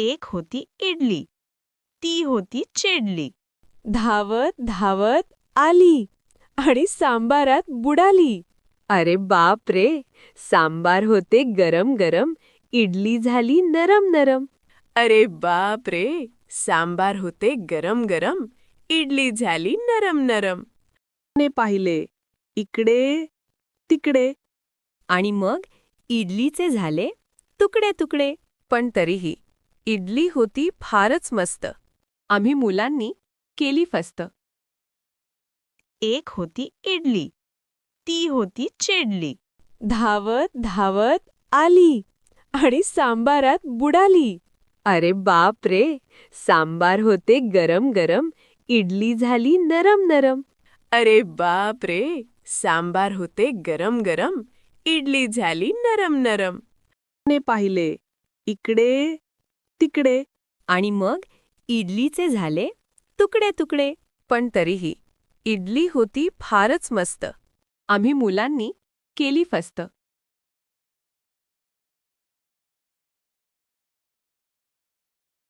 एक होती इडली, ती होती चिडली. धावत धावत आली आणि सांबारात बुडाली. अरे बाप रे, सांबार होते गरम गरम, इडली झाली नरम नरम. अरे बाप रे, सांबार होते गरम गरम, इडली झाली नरम नरम. ने पाहिले इकडे तिकडे आणि मग इडलीचे झाले तुकडे तुकडे. पण तरीही इडली होती फारच मस्त. आम्ही मुलांनी केली फस्त. एक होती इडली, ती होती चिडली. धावत धावत आली आणि सांबारात बुडाली. अरे बाप रे, सांबार होते गरम गरम, इडली झाली नरम नरम. अरे बाप रे, सांबार होते गरम गरम, इडली झाली नरम नरम. ने पाहिले इकडे तिकडे आणि मग इडलीचे झाले तुकडे तुकडे. पण तरीही इडली होती फारच मस्त. आम्ही मुलांनी केली फस्त.